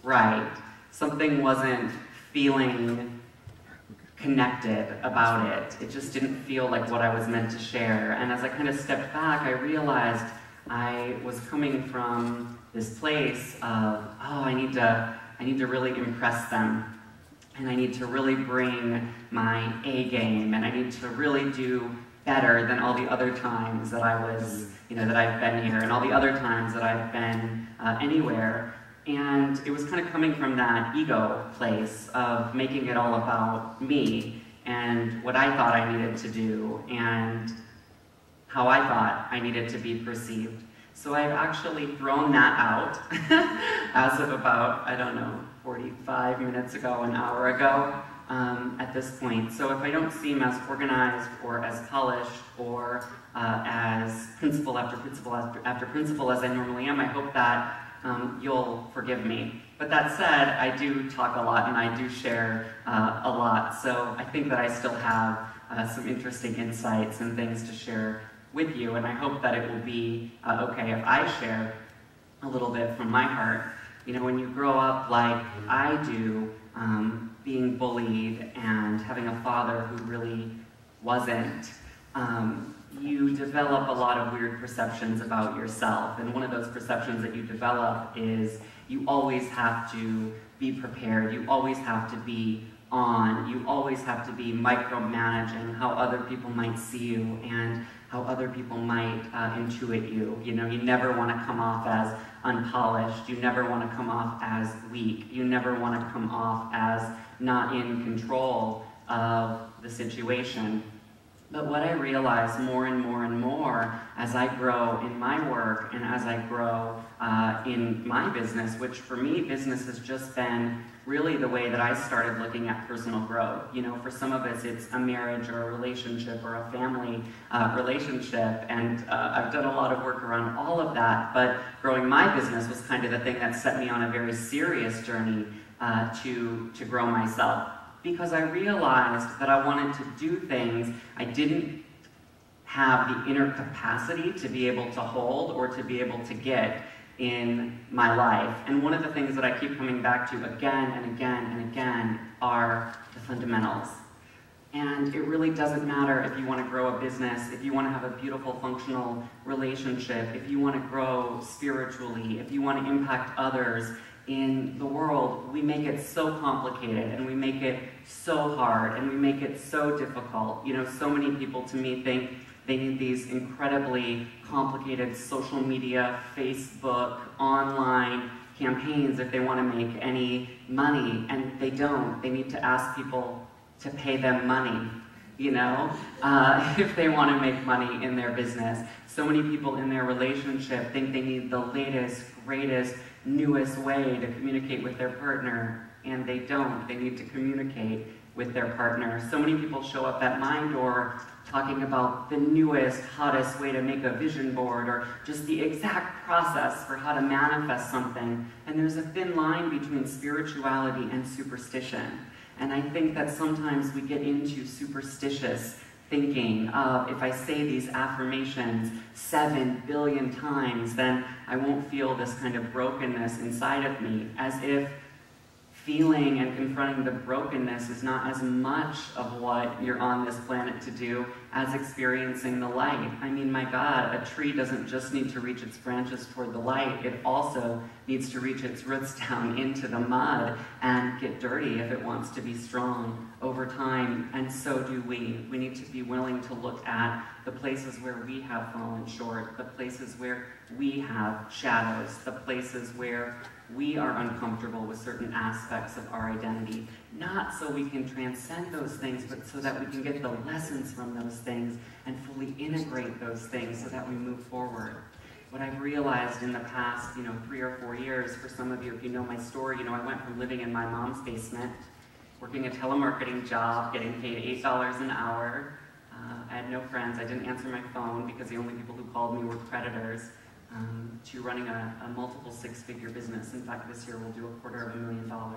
right. Something wasn't feeling connected about it. It just didn't feel like what I was meant to share. And as I kind of stepped back, I realized I was coming from this place of, oh, I need to really impress them. And I need to really bring my A game, and I need to really do better than all the other times that I was, that I've been here, and all the other times that I've been anywhere. And it was kind of coming from that ego place of making it all about me and what I thought I needed to do and how I thought I needed to be perceived. So I've actually thrown that out as of about, I don't know, 45 minutes ago, an hour ago at this point. So if I don't seem as organized or as polished or as principal after principal after principal as I normally am, I hope that you'll forgive me. But that said, I do talk a lot and I do share a lot. So I think that I still have some interesting insights and things to share with you, and I hope that it will be okay if I share a little bit from my heart. When you grow up like I do, being bullied and having a father who really wasn't, you develop a lot of weird perceptions about yourself. And one of those perceptions that you develop is you always have to be prepared, you always have to be on, you always have to be micromanaging how other people might see you and how other people might intuit you. You never want to come off as unpolished, you never want to come off as weak, you never want to come off as not in control of the situation. But what I realize more and more and more as I grow in my work and as I grow in my business, which for me, business has just been really the way that I started looking at personal growth. For some of us, it's a marriage or a relationship or a family relationship, and I've done a lot of work around all of that, but growing my business was kind of the thing that set me on a very serious journey to grow myself. Because I realized that I wanted to do things I didn't have the inner capacity to be able to hold or to be able to get in my life. And one of the things that I keep coming back to again and again and again are the fundamentals. And it really doesn't matter if you want to grow a business, if you want to have a beautiful, functional relationship, if you want to grow spiritually, if you want to impact others in the world. We make it so complicated and we make it so hard and we make it so difficult. So many people to me think they need these incredibly complicated social media, Facebook, online campaigns if they want to make any money, and they don't. They need to ask people to pay them money, if they want to make money in their business. So many people in their relationship think they need the latest, greatest, newest way to communicate with their partner, and they don't. They need to communicate with their partner. So many people show up at my door talking about the newest, hottest way to make a vision board, or just the exact process for how to manifest something. And there's a thin line between spirituality and superstition. And I think that sometimes we get into superstitious thinking of, if I say these affirmations 7 billion times, then I won't feel this kind of brokenness inside of me, as if feeling and confronting the brokenness is not as much of what you're on this planet to do as experiencing the light. I mean, my God, a tree doesn't just need to reach its branches toward the light, it also needs to reach its roots down into the mud and get dirty if it wants to be strong over time, and so do we. We need to be willing to look at the places where we have fallen short, the places where we have shadows, the places where we are uncomfortable with certain aspects of our identity, not so we can transcend those things, but so that we can get the lessons from those things and fully integrate those things so that we move forward. What I've realized in the past, 3 or 4 years, for some of you, if you know my story, I went from living in my mom's basement, working a telemarketing job, getting paid $8 an hour. I had no friends. I didn't answer my phone because the only people who called me were creditors. To running a multiple 6-figure business. In fact, this year we'll do $250,000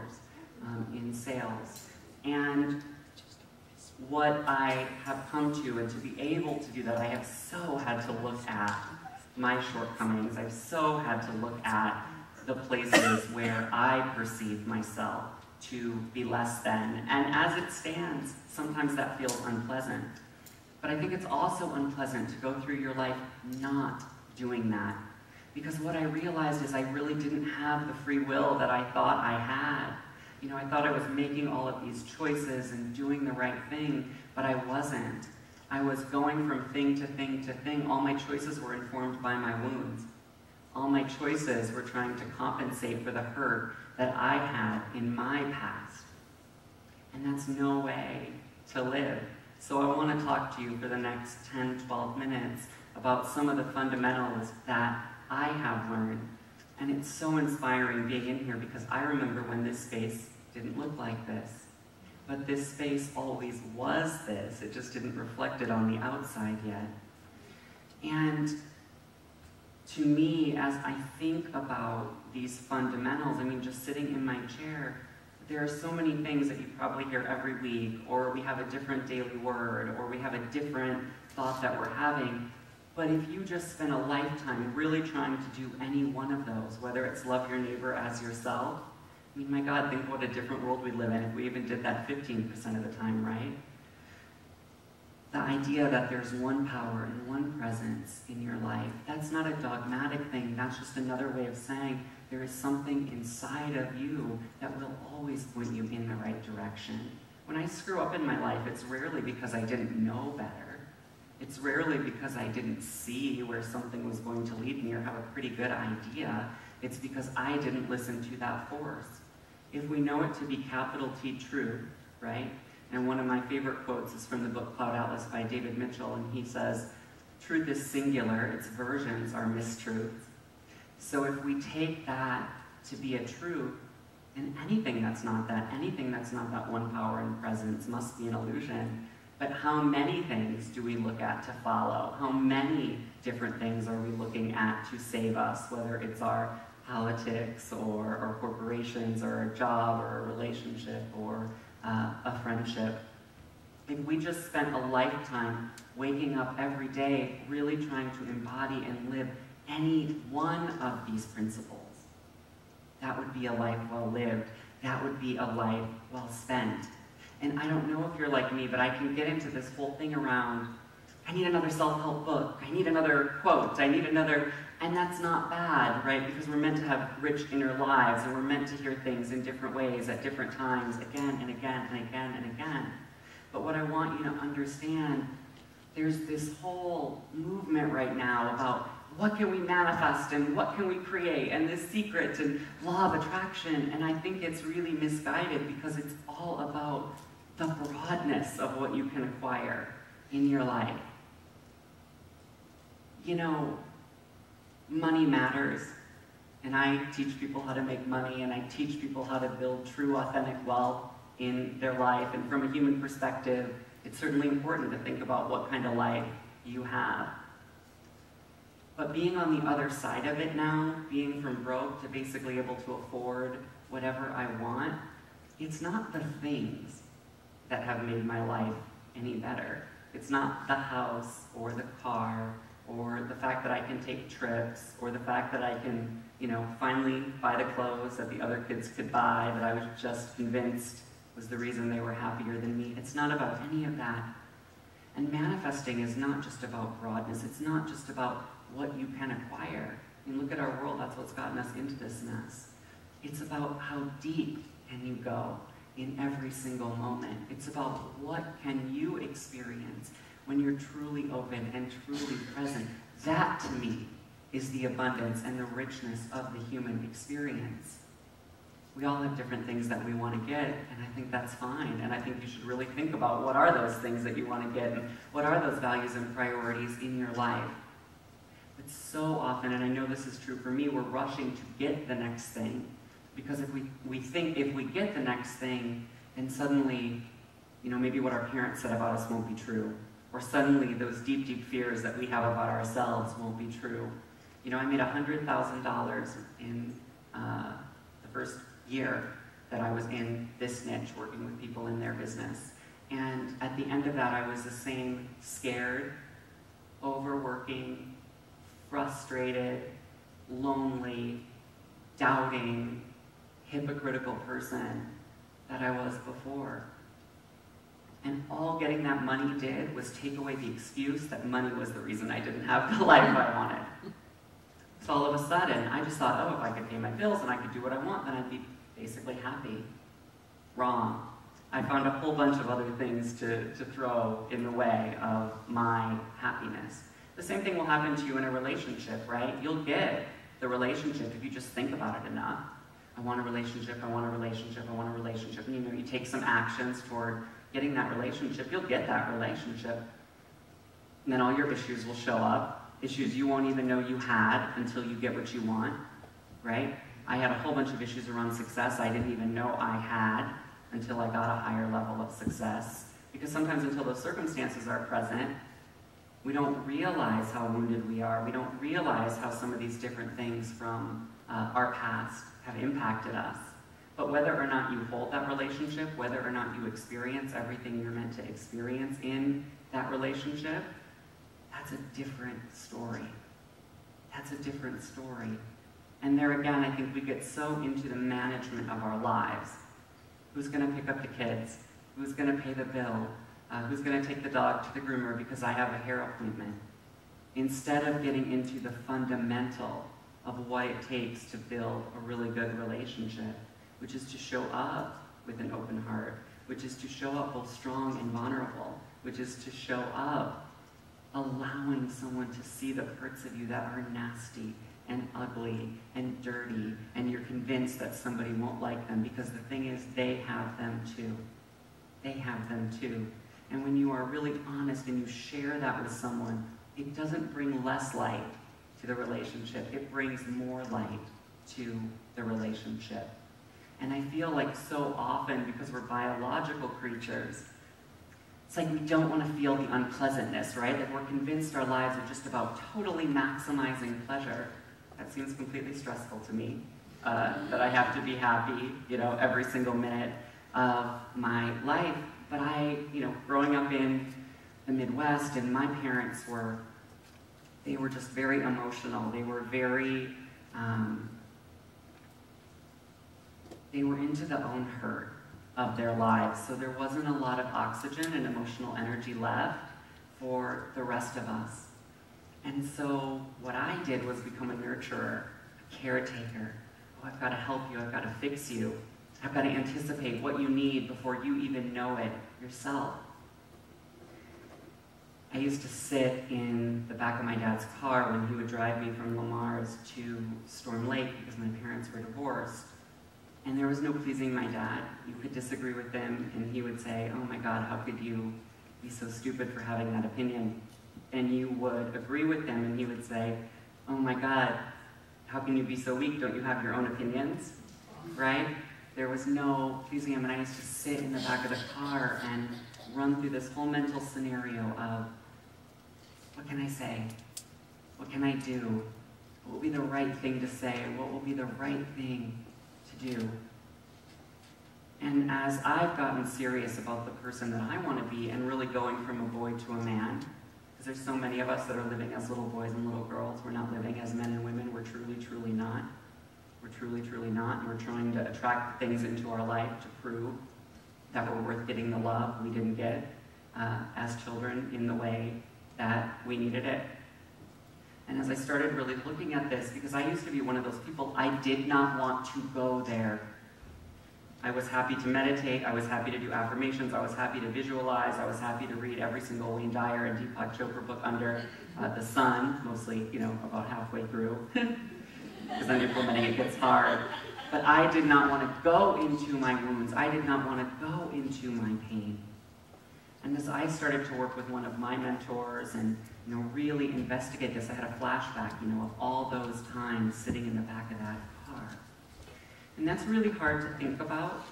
in sales. And what I have come to, and to be able to do that, I have so had to look at my shortcomings. I've so had to look at the places where I perceive myself to be less than. And as it stands, sometimes that feels unpleasant. But I think it's also unpleasant to go through your life not doing that. Because what I realized is I really didn't have the free will that I thought I had. You know, I thought I was making all of these choices and doing the right thing, but I wasn't. I was going from thing to thing to thing. All my choices were informed by my wounds. All my choices were trying to compensate for the hurt that I had in my past. And that's no way to live. So I want to talk to you for the next 10, 12 minutes about some of the fundamentals that I have learned. And it's so inspiring being in here because I remember when this space didn't look like this. But this space always was this. It just didn't reflect it on the outside yet. And to me, as I think about these fundamentals, I mean, just sitting in my chair, there are so many things that you probably hear every week, or we have a different daily word, or we have a different thought that we're having. But if you just spend a lifetime really trying to do any one of those, whether it's love your neighbor as yourself, I mean, my God, think what a different world we live in if we even did that 15% of the time, right? The idea that there's one power and one presence in your life, that's not a dogmatic thing. That's just another way of saying there is something inside of you that will always point you in the right direction. When I screw up in my life, it's rarely because I didn't know better. It's rarely because I didn't see where something was going to lead me or have a pretty good idea. It's because I didn't listen to that force. If we know it to be capital T true, right? And one of my favorite quotes is from the book Cloud Atlas by David Mitchell, and he says, truth is singular, its versions are mistruths. So if we take that to be a truth, and anything that's not that one power and presence must be an illusion. But how many things do we look at to follow? How many different things are we looking at to save us, whether it's our politics or our corporations or a job or a relationship or a friendship? If we just spent a lifetime waking up every day really trying to embody and live any one of these principles, that would be a life well lived. That would be a life well spent. And I don't know if you're like me, but I can get into this whole thing around, I need another self-help book, I need another quote, I need another, and that's not bad, right? Because we're meant to have rich inner lives, and we're meant to hear things in different ways at different times, again and again and again and again. But what I want you to understand, there's this whole movement right now about what can we manifest and what can we create and this secret and law of attraction, and I think it's really misguided because it's all about the broadness of what you can acquire in your life. You know, money matters, and I teach people how to make money, and I teach people how to build true, authentic wealth in their life, and from a human perspective, it's certainly important to think about what kind of life you have. But being on the other side of it now, being from broke to basically able to afford whatever I want, it's not the things that have made my life any better. It's not the house or the car or the fact that I can take trips or the fact that I can, finally buy the clothes that the other kids could buy that I was just convinced was the reason they were happier than me. It's not about any of that. And manifesting is not just about broadness. It's not just about what you can acquire. I mean, look at our world. That's what's gotten us into this mess. It's about how deep can you go in every single moment. It's about what can you experience when you're truly open and truly present. That, to me, is the abundance and the richness of the human experience. We all have different things that we want to get, and I think that's fine. And I think you should really think about what are those things that you want to get, and what are those values and priorities in your life. But so often, and I know this is true for me, we're rushing to get the next thing. Because if we think if we get the next thing, then suddenly, maybe what our parents said about us won't be true. Or suddenly those deep, deep fears that we have about ourselves won't be true. I made $100,000 in the first year that I was in this niche, working with people in their business. And at the end of that, I was the same scared, overworking, frustrated, lonely, doubting, hypocritical person that I was before. And all getting that money did was take away the excuse that money was the reason I didn't have the life I wanted. So all of a sudden, I just thought, oh, if I could pay my bills and I could do what I want, then I'd be basically happy. Wrong. I found a whole bunch of other things to throw in the way of my happiness. The same thing will happen to you in a relationship, right? You'll get the relationship if you just think about it enough. I want a relationship, I want a relationship, I want a relationship. And you take some actions toward getting that relationship, you'll get that relationship. And then all your issues will show up, issues you won't even know you had until you get what you want, right? I had a whole bunch of issues around success I didn't even know I had until I got a higher level of success. Because sometimes until those circumstances are present, we don't realize how wounded we are. We don't realize how some of these different things from our past have impacted us. But whether or not you hold that relationship, whether or not you experience everything you're meant to experience in that relationship, that's a different story. That's a different story. And there again, I think we get so into the management of our lives. Who's going to pick up the kids? Who's going to pay the bill? Who's going to take the dog to the groomer because I have a hair appointment? Instead of getting into the fundamental of what it takes to build a really good relationship, which is to show up with an open heart, which is to show up both strong and vulnerable, which is to show up allowing someone to see the parts of you that are nasty and ugly and dirty, and you're convinced that somebody won't like them, because the thing is, they have them too. They have them too. And when you are really honest and you share that with someone, it doesn't bring less light to the relationship. It brings more light to the relationship. And I feel like so often, because we're biological creatures, it's like we don't want to feel the unpleasantness, right? Like we're convinced our lives are just about totally maximizing pleasure. That seems completely stressful to me, that I have to be happy, every single minute of my life. But growing up in the Midwest, and my parents were just very emotional. They were very, they were into the own hurt of their lives. So there wasn't a lot of oxygen and emotional energy left for the rest of us. And so what I did was become a nurturer, a caretaker. Oh, I've got to help you, I've got to fix you. I've got to anticipate what you need before you even know it yourself. I used to sit in the back of my dad's car when he would drive me from Lamar's to Storm Lake because my parents were divorced. And there was no pleasing my dad. You could disagree with him, and he would say, oh my God, how could you be so stupid for having that opinion? And you would agree with him, and he would say, oh my God, how can you be so weak? Don't you have your own opinions? Right? There was no pleasing him, and I used to sit in the back of the car and run through this whole mental scenario of, what can I say? What can I do? What will be the right thing to say? What will be the right thing to do? And as I've gotten serious about the person that I want to be and really going from a boy to a man, because there's so many of us that are living as little boys and little girls, we're not living as men and women, we're truly, truly not. We're truly, truly not, and we're trying to attract things into our life to prove that we're worth getting the love we didn't get as children in the way that we needed it. And as I started really looking at this, because I used to be one of those people, I did not want to go there. I was happy to meditate, I was happy to do affirmations, I was happy to visualize, I was happy to read every single Wayne Dyer and Deepak Chopra book under the sun, mostly, about halfway through, because then implementing it gets hard. But I did not want to go into my wounds, I did not want to go into my pain. And as I started to work with one of my mentors and really investigate this, I had a flashback, of all those times sitting in the back of that car. And that's really hard to think about,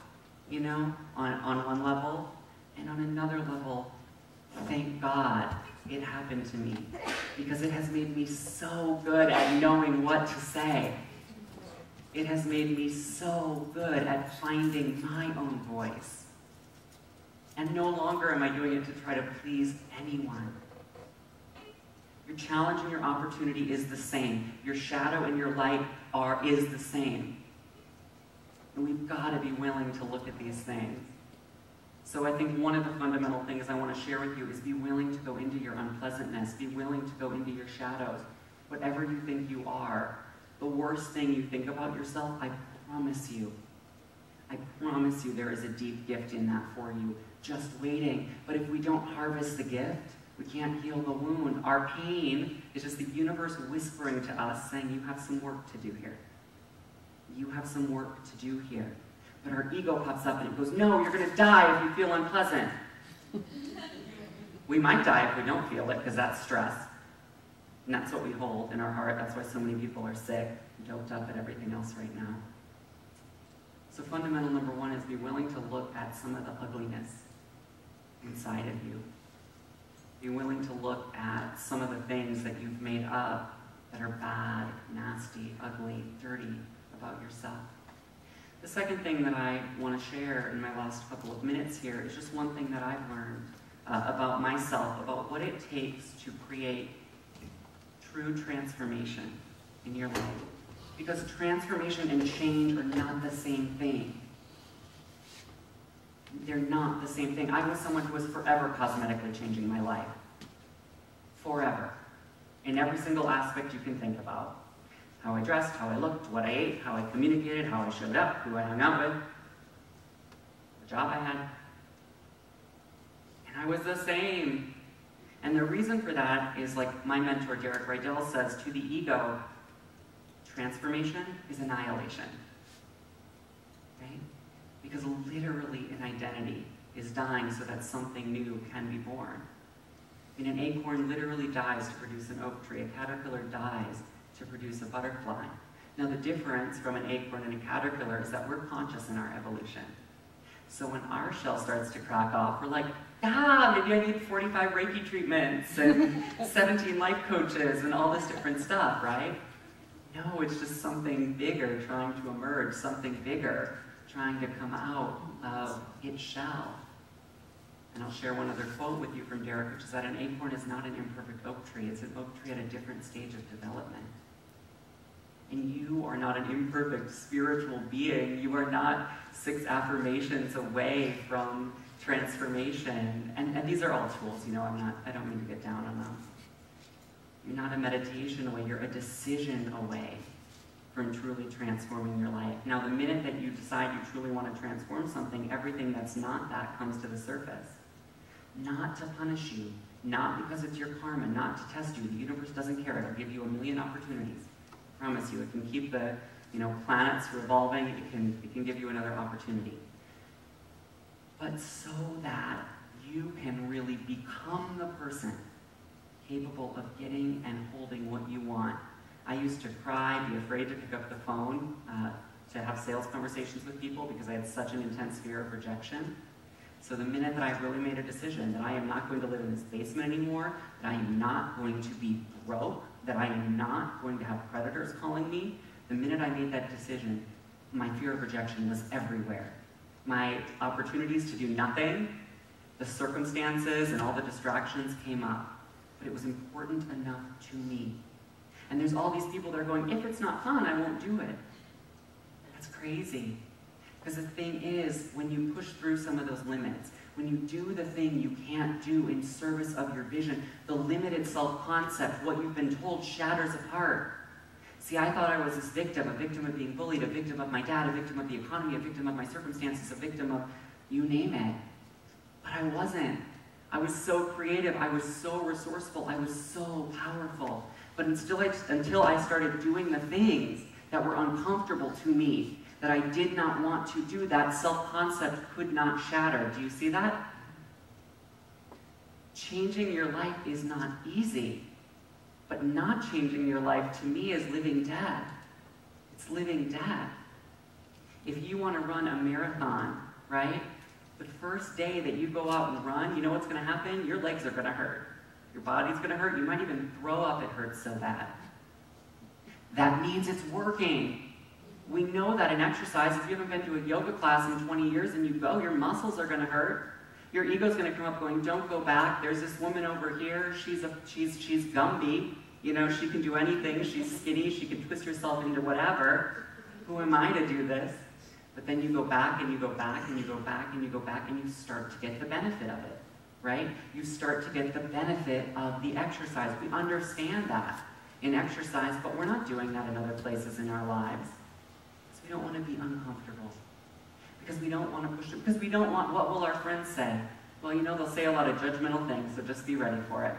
on one level. And on another level, thank God it happened to me, because it has made me so good at knowing what to say. It has made me so good at finding my own voice. And no longer am I doing it to try to please anyone. Your challenge and your opportunity is the same. Your shadow and your light is the same. And we've got to be willing to look at these things. So I think one of the fundamental things I want to share with you is be willing to go into your unpleasantness. Be willing to go into your shadows. Whatever you think you are, the worst thing you think about yourself, I promise you there is a deep gift in that for you, just waiting. But if we don't harvest the gift, we can't heal the wound. Our pain is just the universe whispering to us, saying, you have some work to do here. You have some work to do here. But our ego pops up and it goes, no, you're going to die if you feel unpleasant. We might die if we don't feel it, because that's stress. And that's what we hold in our heart. That's why so many people are sick, doped up at everything else right now. So fundamental number one is be willing to look at some of the ugliness inside of you. Be willing to look at some of the things that you've made up that are bad, nasty, ugly, dirty about yourself. The second thing that I want to share in my last couple of minutes here is just one thing that I've learned about myself, about what it takes to create true transformation in your life. Because transformation and change are not the same thing. They're not the same thing. I was someone who was forever cosmetically changing my life. Forever. In every single aspect you can think about. How I dressed, how I looked, what I ate, how I communicated, how I showed up, who I hung out with, the job I had. And I was the same. And the reason for that is, like my mentor Derek Rydell says, to the ego, transformation is annihilation. Right? Because literally an identity is dying so that something new can be born. And an acorn literally dies to produce an oak tree. A caterpillar dies to produce a butterfly. Now the difference from an acorn and a caterpillar is that we're conscious in our evolution. So when our shell starts to crack off, we're like, maybe I need 45 Reiki treatments and 17 life coaches and all this different stuff, right? No, it's just something bigger trying to emerge, something bigger trying to come out of its shell. And I'll share one other quote with you from Derek, which is that an acorn is not an imperfect oak tree. It's an oak tree at a different stage of development. And you are not an imperfect spiritual being. You are not 6 affirmations away from transformation. And these are all tools, you know, I don't mean to get down on them. You're not a meditation away, you're a decision away from truly transforming your life. Now, the minute that you decide you truly want to transform something, everything that's not that comes to the surface. Not to punish you, not because it's your karma, not to test you. The universe doesn't care. It'll give you a million opportunities. I promise you. It can keep the planets revolving. It can give you another opportunity. But so that you can really become the person capable of getting and holding what you want. I used to cry, be afraid to pick up the phone, to have sales conversations with people because I had such an intense fear of rejection. So the minute that I really made a decision that I am not going to live in this basement anymore, that I am not going to be broke, that I am not going to have creditors calling me, the minute I made that decision, my fear of rejection was everywhere. My opportunities to do nothing, the circumstances and all the distractions came up. But it was important enough to me. And there's all these people that are going, if it's not fun, I won't do it. That's crazy. Because the thing is, when you push through some of those limits, when you do the thing you can't do in service of your vision, the limited self-concept, what you've been told, shatters apart. See, I thought I was this victim, a victim of being bullied, a victim of my dad, a victim of the economy, a victim of my circumstances, a victim of you name it. But I wasn't. I was so creative, I was so resourceful, I was so powerful. But until I started doing the things that were uncomfortable to me, that I did not want to do, that self-concept could not shatter. Do you see that? Changing your life is not easy, but not changing your life to me is living dead. It's living dead. If you want to run a marathon, right? The first day that you go out and run, you know what's going to happen? Your legs are going to hurt. Your body's going to hurt. You might even throw up. It hurts so bad. That means it's working. We know that in exercise, if you haven't been to a yoga class in 20 years and you go, your muscles are going to hurt. Your ego's going to come up going, don't go back. There's this woman over here. She's Gumby. You know, she can do anything. She's skinny. She can twist herself into whatever. Who am I to do this? But then you go back and you go back and you go back and you go back and you start to get the benefit of it, right? You start to get the benefit of the exercise. We understand that in exercise, but we're not doing that in other places in our lives. Because we don't want to be uncomfortable. Because we don't want to push it. Because we don't want, what will our friends say? Well, you know, they'll say a lot of judgmental things, so just be ready for it.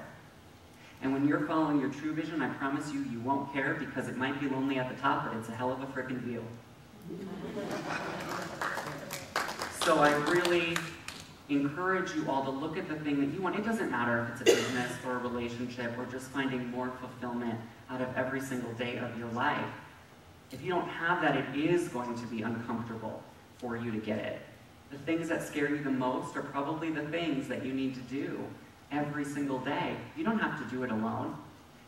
And when you're following your true vision, I promise you, you won't care because it might be lonely at the top, but it's a hell of a frickin' view. So I really encourage you all to look at the thing that you want. It doesn't matter if it's a business or a relationship or just finding more fulfillment out of every single day of your life. If you don't have that, it is going to be uncomfortable for you to get it. The things that scare you the most are probably the things that you need to do every single day. You don't have to do it alone.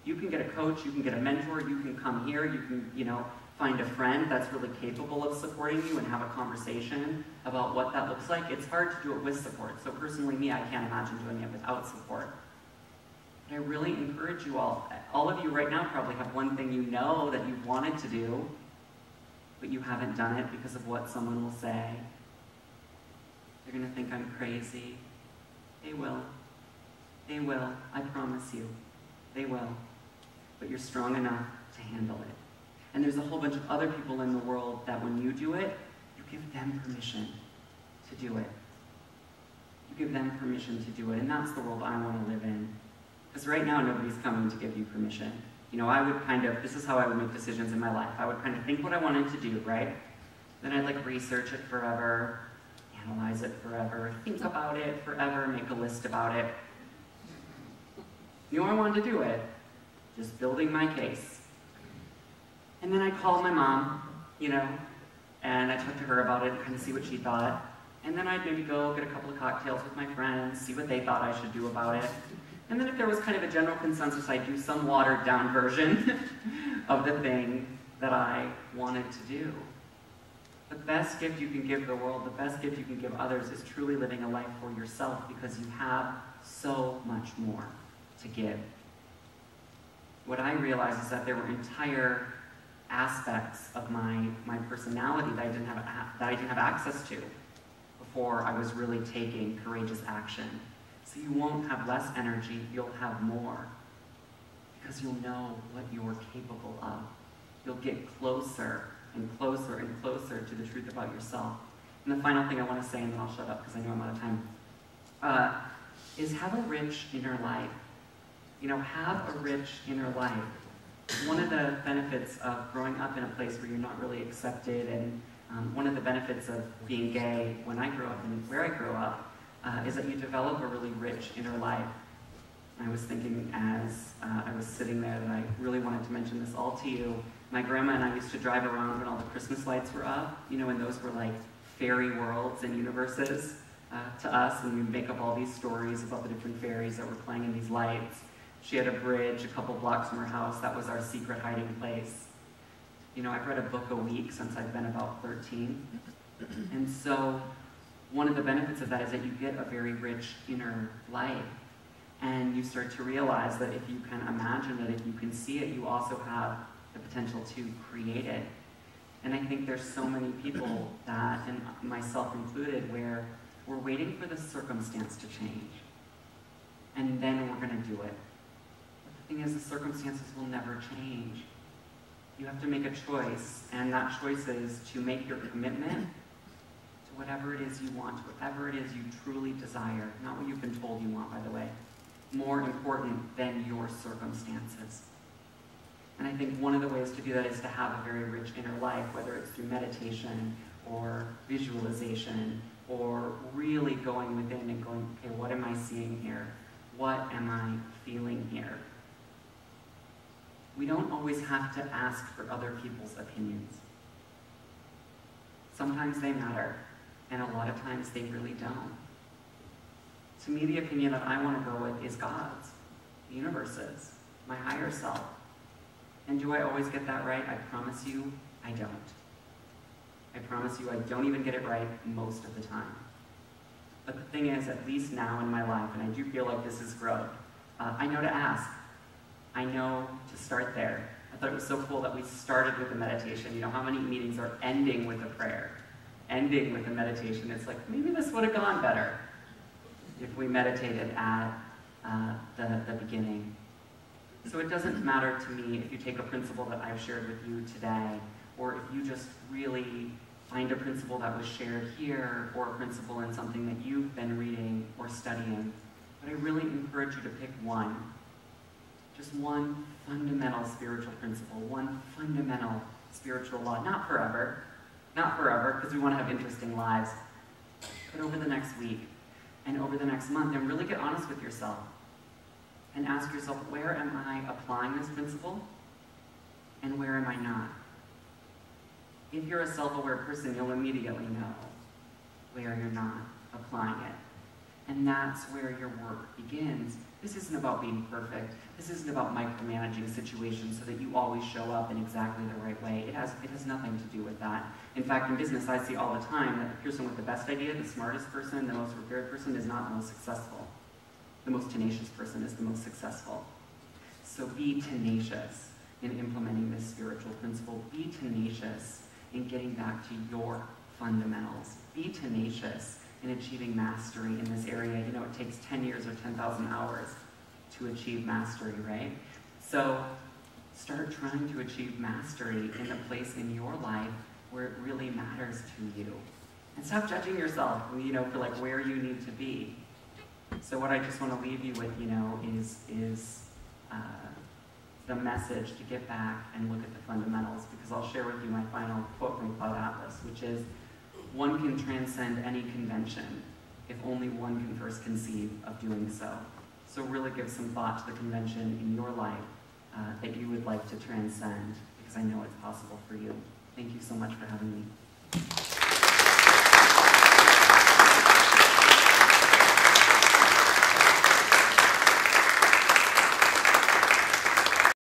You can get a coach, you can get a mentor, you can come here, you can, you know, find a friend that's really capable of supporting you and have a conversation about what that looks like. It's hard to do it with support. So personally, me, I can't imagine doing it without support. But I really encourage you all of you right now probably have one thing you know that you've wanted to do, but you haven't done it because of what someone will say. They're going to think I'm crazy. They will. They will. I promise you. They will. But you're strong enough to handle it. And there's a whole bunch of other people in the world that when you do it, you give them permission to do it. You give them permission to do it. And that's the world I want to live in. Because right now, nobody's coming to give you permission. You know, I would kind of, this is how I would make decisions in my life. I would kind of think what I wanted to do, right? Then I'd like research it forever, analyze it forever, think about it forever, make a list about it. You know, I wanted to do it. Just building my case. And then I called my mom, you know, and I talked to her about it and kind of see what she thought. And then I'd maybe go get a couple of cocktails with my friends, see what they thought I should do about it. And then if there was kind of a general consensus, I'd do some watered down version of the thing that I wanted to do. The best gift you can give the world, the best gift you can give others is truly living a life for yourself because you have so much more to give. What I realized is that there were entire aspects of my personality that I didn't have access to before I was really taking courageous action. So you won't have less energy, you'll have more because you'll know what you're capable of. You'll get closer and closer and closer to the truth about yourself. And the final thing I want to say, and then I'll shut up because I know I'm out of time, is have a rich inner life. You know, have a rich inner life. One of the benefits of growing up in a place where you're not really accepted, and one of the benefits of being gay when I grew up and where I grew up, is that you develop a really rich inner life. I was thinking as I was sitting there that I really wanted to mention this all to you. My grandma and I used to drive around when all the Christmas lights were up, you know, and those were like fairy worlds and universes to us, and we'd make up all these stories about the different fairies that were playing in these lights. She had a bridge a couple blocks from her house. That was our secret hiding place. You know, I've read a book a week since I've been about 13. And so one of the benefits of that is that you get a very rich inner life. And you start to realize that if you can imagine it, if you can see it, you also have the potential to create it. And I think there's so many people that, and myself included, where we're waiting for the circumstance to change. And then we're going to do it. The thing is, the circumstances will never change. You have to make a choice, and that choice is to make your commitment to whatever it is you want, whatever it is you truly desire, not what you've been told you want, by the way. More important than your circumstances. And I think one of the ways to do that is to have a very rich inner life, whether it's through meditation or visualization or really going within and going, okay, what am I seeing here? What am I feeling here? We don't always have to ask for other people's opinions. Sometimes they matter, and a lot of times they really don't. To me, the opinion that I want to go with is God's, the universe's, my higher self. And do I always get that right? I promise you, I don't. I promise you, I don't even get it right most of the time. But the thing is, at least now in my life, and I do feel like this is growth, I know to ask. I know to start there. I thought it was so cool that we started with a meditation. You know, how many meetings are ending with a prayer, ending with a meditation? It's like, maybe this would have gone better if we meditated at the beginning. So it doesn't matter to me if you take a principle that I've shared with you today, or if you just really find a principle that was shared here, or a principle in something that you've been reading or studying. But I really encourage you to pick one. Just one fundamental spiritual principle, one fundamental spiritual law. Not forever, because we want to have interesting lives, but over the next week and over the next month, and really get honest with yourself and ask yourself, where am I applying this principle and where am I not? If you're a self-aware person, you'll immediately know where you're not applying it. And that's where your work begins. This isn't about being perfect. This isn't about micromanaging situations so that you always show up in exactly the right way. It has nothing to do with that. In fact, in business, I see all the time that the person with the best idea, the smartest person, the most prepared person is not the most successful. The most tenacious person is the most successful. So be tenacious in implementing this spiritual principle. Be tenacious in getting back to your fundamentals. Be tenacious in achieving mastery in this area. You know, it takes 10 years or 10,000 hours to achieve mastery, right? So start trying to achieve mastery in the place in your life where it really matters to you. And stop judging yourself, you know, for like where you need to be. So what I just want to leave you with, you know, is the message to get back and look at the fundamentals, because I'll share with you my final quote from Cloud Atlas, which is, one can transcend any convention if only one can first conceive of doing so. So really give some thought to the convention in your life that you would like to transcend, because I know it's possible for you. Thank you so much for having me.